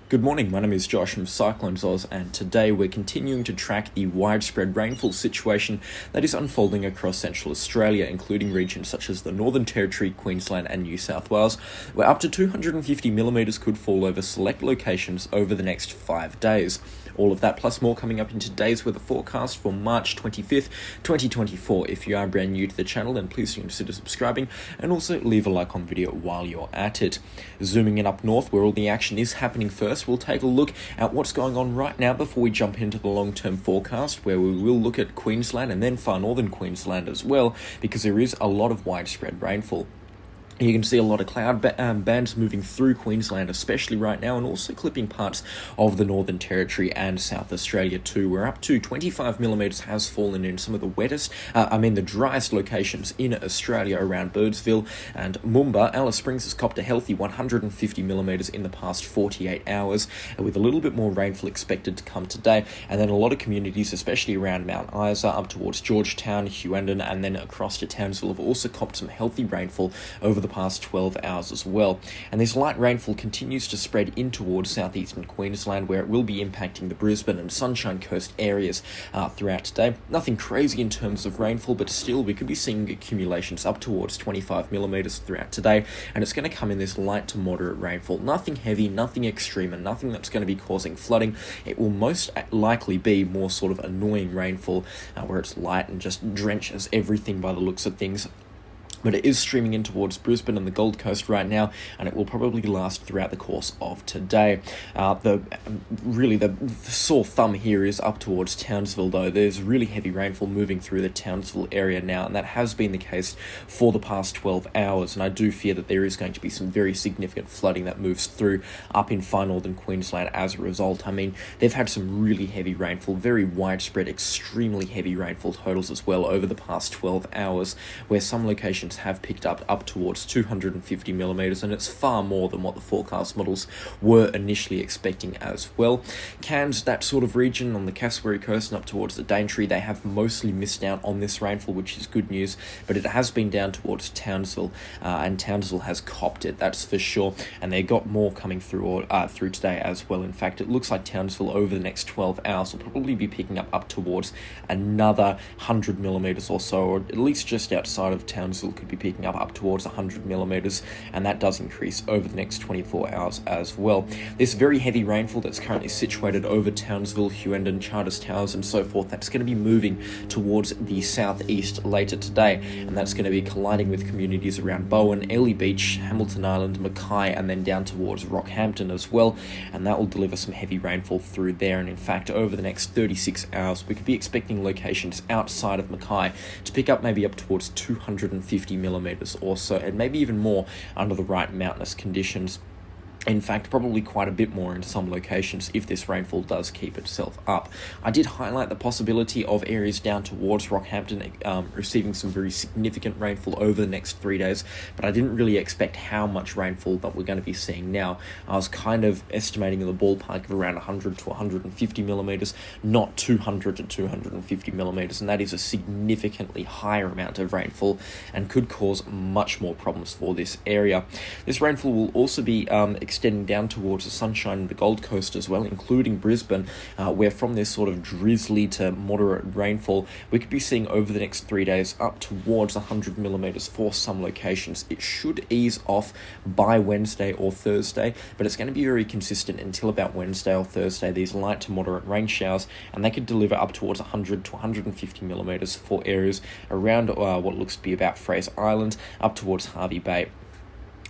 Good morning, my name is Josh from CyclonesOZ, and today we're continuing to track the widespread rainfall situation that is unfolding across Central Australia, including regions such as the Northern Territory, Queensland and New South Wales, where up to 250mm could fall over select locations over the next 5 days. All of that plus more coming up in today's weather forecast for March 25th, 2024. If you are brand new to the channel, then please consider subscribing and also leave a like on the video while you're at it. Zooming in up north where all the action is happening first, we'll take a look at what's going on right now before we jump into the long-term forecast, where we will look at Queensland and then far northern Queensland as well, because there is a lot of widespread rainfall. You can see a lot of cloud bands moving through Queensland, especially right now, and also clipping parts of the Northern Territory and South Australia too, where up to 25mm has fallen in some of the driest locations in Australia around Birdsville and Moomba. Alice Springs has copped a healthy 150mm in the past 48 hours, with a little bit more rainfall expected to come today. And then a lot of communities, especially around Mount Isa, up towards Georgetown, Hughenden, and then across to Townsville, have also copped some healthy rainfall over the past 12 hours as well. And this light rainfall continues to spread in towards southeastern Queensland, where it will be impacting the Brisbane and Sunshine Coast areas throughout today. Nothing crazy in terms of rainfall, but still we could be seeing accumulations up towards 25mm throughout today, and it's going to come in this light to moderate rainfall. Nothing heavy, nothing extreme, and nothing that's going to be causing flooding. It will most likely be more sort of annoying rainfall where it's light and just drenches everything by the looks of things. But it is streaming in towards Brisbane and the Gold Coast right now, and it will probably last throughout the course of today. The sore thumb here is up towards Townsville, though. There's really heavy rainfall moving through the Townsville area now, and that has been the case for the past 12 hours, and I do fear that there is going to be some very significant flooding that moves through up in far northern Queensland as a result. I mean, they've had some really heavy rainfall, very widespread, extremely heavy rainfall totals as well over the past 12 hours, where some locations have picked up towards 250mm, and it's far more than what the forecast models were initially expecting as well. Cairns, that sort of region on the Cassowary Coast and up towards the Daintree, they have mostly missed out on this rainfall, which is good news, but it has been down towards Townsville, and Townsville has copped it, that's for sure, and they got more coming through today as well. In fact, it looks like Townsville over the next 12 hours will probably be picking up towards another 100mm or so, or at least just outside of Townsville could be picking up towards 100mm, and that does increase over the next 24 hours as well. This very heavy rainfall that's currently situated over Townsville, Hughenden, Charters Towers and so forth, that's going to be moving towards the southeast later today, and that's going to be colliding with communities around Bowen, Airlie Beach, Hamilton Island, Mackay, and then down towards Rockhampton as well, and that will deliver some heavy rainfall through there. And in fact, over the next 36 hours we could be expecting locations outside of Mackay to pick up maybe up towards 250mm or so, and maybe even more under the right mountainous conditions. In fact, probably quite a bit more in some locations if this rainfall does keep itself up. I did highlight the possibility of areas down towards Rockhampton receiving some very significant rainfall over the next 3 days, but I didn't really expect how much rainfall that we're going to be seeing now. I was kind of estimating in the ballpark of around 100 to 150mm, not 200 to 250mm, and that is a significantly higher amount of rainfall and could cause much more problems for this area. This rainfall will also be extending down towards the Sunshine and the Gold Coast as well, including Brisbane, where from this sort of drizzly to moderate rainfall, we could be seeing over the next 3 days up towards 100mm for some locations. It should ease off by Wednesday or Thursday, but it's going to be very consistent until about Wednesday or Thursday, these light to moderate rain showers, and they could deliver up towards 100 to 150mm for areas around what looks to be about Fraser Island, up towards Harvey Bay.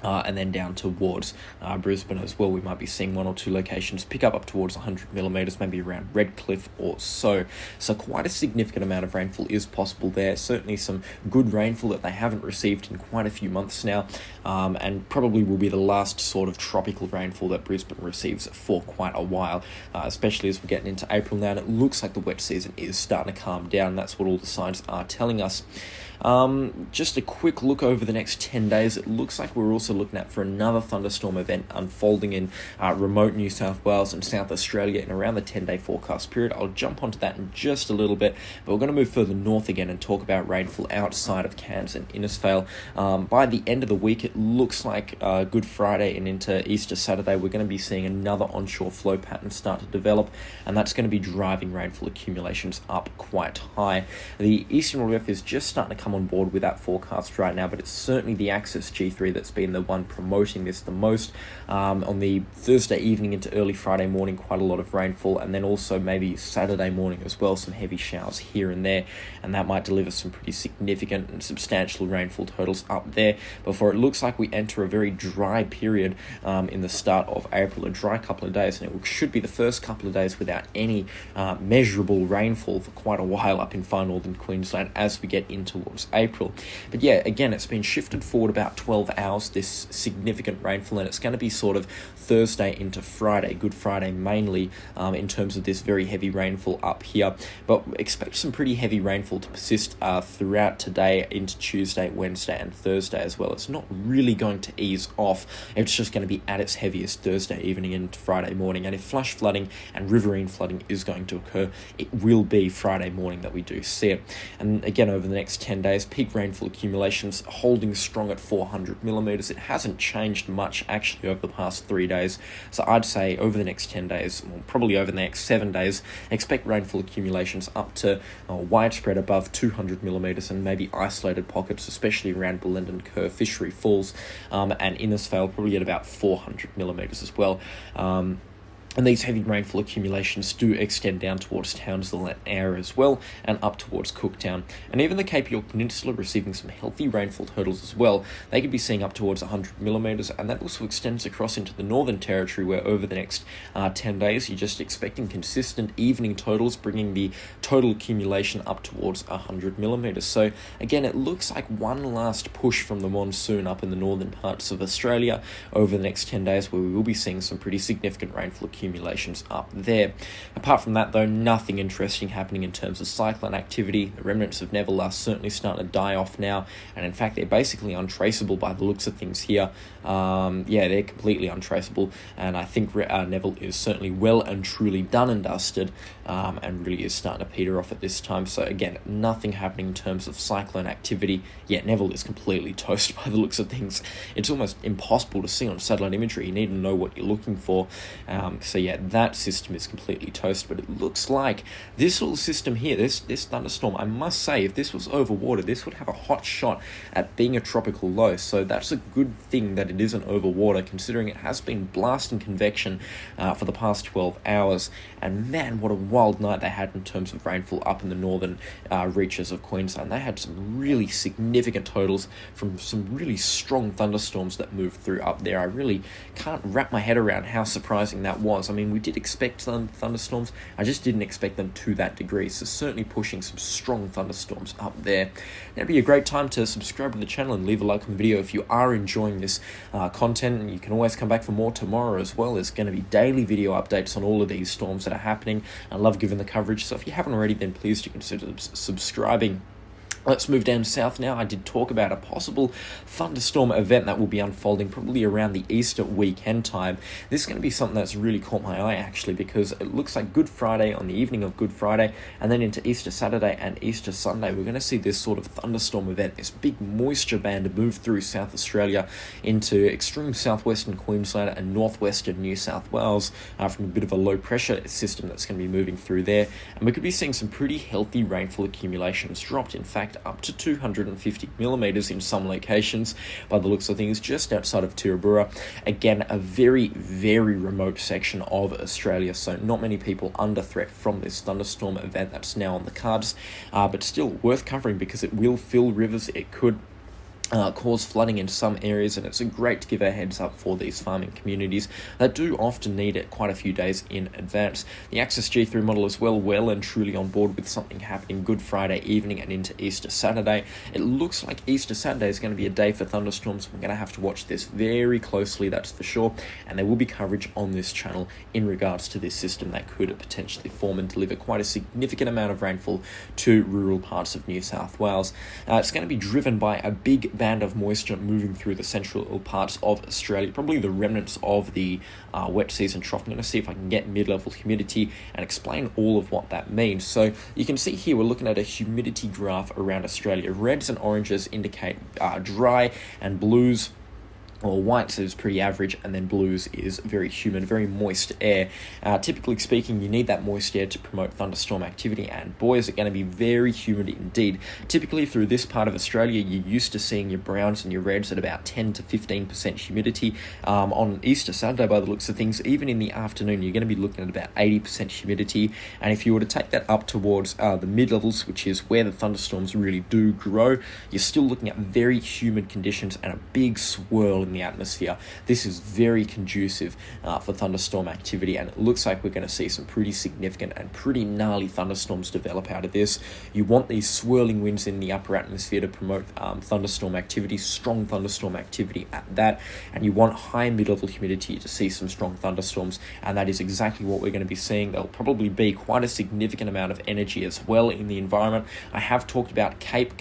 And then down towards Brisbane as well, we might be seeing one or two locations pick up towards 100mm, maybe around Redcliffe or so. So quite a significant amount of rainfall is possible there. Certainly some good rainfall that they haven't received in quite a few months now, and probably will be the last sort of tropical rainfall that Brisbane receives for quite a while, especially as we're getting into April now, and it looks like the wet season is starting to calm down. That's what all the signs are telling us. Just a quick look over the next 10 days, it looks like we're also also looking at for another thunderstorm event unfolding in remote New South Wales and South Australia in around the 10-day forecast period. I'll jump onto that in just a little bit, but we're going to move further north again and talk about rainfall outside of Cairns and Innisfail. By the end of the week, it looks like Good Friday and into Easter Saturday, we're going to be seeing another onshore flow pattern start to develop, and that's going to be driving rainfall accumulations up quite high. The eastern relief is just starting to come on board with that forecast right now, but it's certainly the axis G3 that's been the one promoting this the most. On the Thursday evening into early Friday morning, quite a lot of rainfall, and then also maybe Saturday morning as well, some heavy showers here and there, and that might deliver some pretty significant and substantial rainfall totals up there before it looks like we enter a very dry period in the start of April, a dry couple of days, and it should be the first couple of days without any measurable rainfall for quite a while up in far northern Queensland as we get in towards April. But yeah, again, it's been shifted forward about 12 hours, this significant rainfall, and it's going to be sort of Thursday into Friday, Good Friday mainly, in terms of this very heavy rainfall up here. But expect some pretty heavy rainfall to persist throughout today into Tuesday, Wednesday and Thursday as well. It's not really going to ease off. It's just going to be at its heaviest Thursday evening into Friday morning. And if flash flooding and riverine flooding is going to occur, it will be Friday morning that we do see it. And again, over the next 10 days, peak rainfall accumulations holding strong at 400 millimetres. It hasn't changed much actually over the past 3 days. So I'd say over the next 10 days, well, probably over the next 7 days, expect rainfall accumulations up to widespread above 200 millimetres and maybe isolated pockets, especially around Bellenden Curve, Fishery Falls, and Innisfail, probably at about 400 millimetres as well. And these heavy rainfall accumulations do extend down towards Townsville and Ayr as well, and up towards Cooktown. And even the Cape York Peninsula receiving some healthy rainfall totals as well. They could be seeing up towards 100 millimetres, and that also extends across into the Northern Territory, where over the next 10 days, you're just expecting consistent evening totals, bringing the total accumulation up towards 100 millimetres. So again, it looks like one last push from the monsoon up in the northern parts of Australia over the next 10 days, where we will be seeing some pretty significant rainfall accumulations up there. Apart from that, though, nothing interesting happening in terms of cyclone activity. The remnants of Neville are certainly starting to die off now, and in fact, they're basically untraceable by the looks of things here. They're completely untraceable, and I think Neville is certainly well and truly done and dusted, and really is starting to peter off at this time. So again, nothing happening in terms of cyclone activity. Yeah, Neville is completely toast by the looks of things. It's almost impossible to see on satellite imagery. You need to know what you're looking for. So yeah, that system is completely toast, but it looks like this little system here, this thunderstorm, I must say, if this was over water, this would have a hot shot at being a tropical low. So that's a good thing that it isn't over water, considering it has been blasting convection for the past 12 hours. And man, what a wild night they had in terms of rainfall up in the northern reaches of Queensland. They had some really significant totals from some really strong thunderstorms that moved through up there. I really can't wrap my head around how surprising that was. I mean, we did expect some thunderstorms, I just didn't expect them to that degree. So certainly pushing some strong thunderstorms up there. Now, it'd be a great time to subscribe to the channel and leave a like on the video if you are enjoying this content. And you can always come back for more tomorrow as well. There's going to be daily video updates on all of these storms that are happening. I love giving the coverage, so if you haven't already, then please do consider subscribing. Let's move down south now. I did talk about a possible thunderstorm event that will be unfolding probably around the Easter weekend time. This is going to be something that's really caught my eye, actually, because it looks like Good Friday, on the evening of Good Friday, and then into Easter Saturday and Easter Sunday, we're going to see this sort of thunderstorm event, this big moisture band move through South Australia into extreme southwestern Queensland and northwestern New South Wales from a bit of a low pressure system that's going to be moving through there. And we could be seeing some pretty healthy rainfall accumulations dropped. In fact, up to 250 millimetres in some locations by the looks of things, just outside of Tirabura. Again, a very, very remote section of Australia, so not many people under threat from this thunderstorm event that's now on the cards, but still worth covering because it will fill rivers. It could cause flooding in some areas, and it's great to give a heads up for these farming communities that do often need it quite a few days in advance. The Axis G3 model as well and truly on board with something happening Good Friday evening and into Easter Saturday. It looks like Easter Saturday is going to be a day for thunderstorms. We're going to have to watch this very closely, that's for sure, and there will be coverage on this channel in regards to this system that could potentially form and deliver quite a significant amount of rainfall to rural parts of New South Wales. It's going to be driven by a big band of moisture moving through the central parts of Australia, probably the remnants of the wet season trough. I'm going to see if I can get mid-level humidity and explain all of what that means. So you can see here we're looking at a humidity graph around Australia. Reds and oranges indicate dry, and blues or whites is pretty average, and then blues is very humid, very moist air. Typically speaking, you need that moist air to promote thunderstorm activity, and boy, is it going to be very humid indeed. Typically through this part of Australia, you're used to seeing your browns and your reds at about 10 to 15% humidity. On Easter Saturday, by the looks of things, even in the afternoon, you're going to be looking at about 80% humidity, and if you were to take that up towards the mid-levels, which is where the thunderstorms really do grow, you're still looking at very humid conditions and a big swirl in the atmosphere. This is very conducive for thunderstorm activity, and it looks like we're going to see some pretty significant and pretty gnarly thunderstorms develop out of this. You want these swirling winds in the upper atmosphere to promote thunderstorm activity, strong thunderstorm activity at that, and you want high mid-level humidity to see some strong thunderstorms, and that is exactly what we're going to be seeing. There'll probably be quite a significant amount of energy as well in the environment. I have talked about CAPE,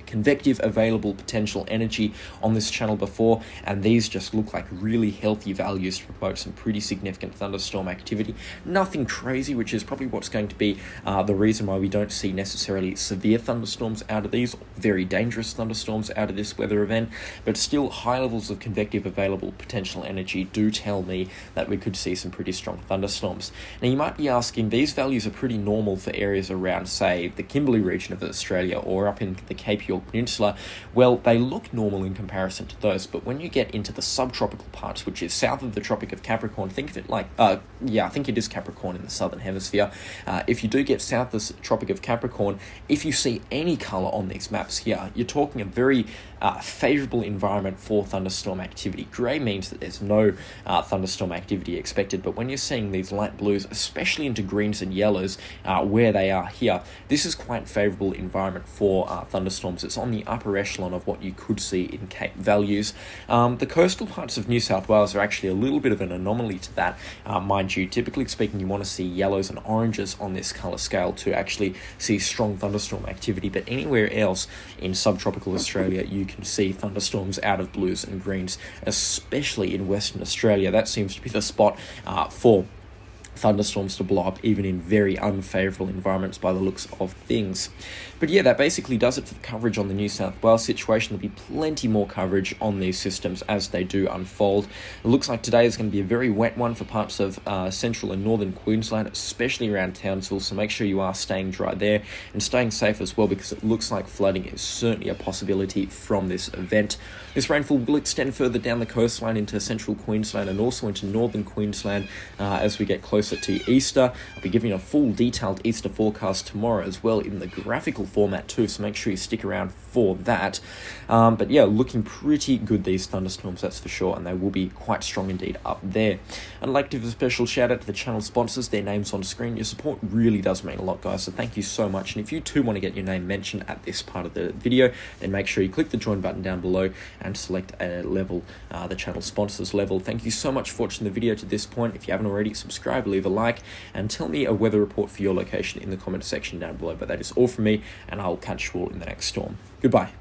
convective available potential energy, on this channel before, and these just look like really healthy values to promote some pretty significant thunderstorm activity. Nothing crazy, which is probably what's going to be the reason why we don't see necessarily severe thunderstorms out of these, very dangerous thunderstorms out of this weather event, but still high levels of convective available potential energy do tell me that we could see some pretty strong thunderstorms. Now you might be asking, these values are pretty normal for areas around, say, the Kimberley region of Australia or up in the Cape York Peninsula. Well, they look normal in comparison to those, but when you get into the subtropical parts, which is south of the Tropic of Capricorn, think of it like, I think it is Capricorn in the southern hemisphere. If you do get south of the Tropic of Capricorn, if you see any colour on these maps here, you're talking a very favourable environment for thunderstorm activity. Grey means that there's no thunderstorm activity expected, but when you're seeing these light blues, especially into greens and yellows, where they are here, this is quite favourable environment for thunderstorms. It's on the upper echelon of what you could see in Cape values. The coastal parts of New South Wales are actually a little bit of an anomaly to that, mind you. Typically speaking, you want to see yellows and oranges on this colour scale to actually see strong thunderstorm activity, but anywhere else in subtropical Australia, you can see thunderstorms out of blues and greens, especially in Western Australia. That seems to be the spot for thunderstorms to blow up, even in very unfavourable environments by the looks of things. But yeah, that basically does it for the coverage on the New South Wales situation. There'll be plenty more coverage on these systems as they do unfold. It looks like today is going to be a very wet one for parts of central and northern Queensland, especially around Townsville, so make sure you are staying dry there and staying safe as well, because it looks like flooding is certainly a possibility from this event. This rainfall will extend further down the coastline into central Queensland and also into northern Queensland as we get closer to Easter. I'll be giving you a full detailed Easter forecast tomorrow as well in the graphical format too, so make sure you stick around for that. But yeah, looking pretty good, these thunderstorms, that's for sure, and they will be quite strong indeed up there. I'd like to give a special shout out to the channel sponsors, their names on screen. Your support really does mean a lot, guys, so thank you so much. And if you too want to get your name mentioned at this part of the video, then make sure you click the join button down below and select a level, the channel sponsors level. Thank you so much for watching the video to this point. If you haven't already, subscribe, leave a like, and tell me a weather report for your location in the comment section down below. But that is all from me, and I'll catch you all in the next storm. Goodbye.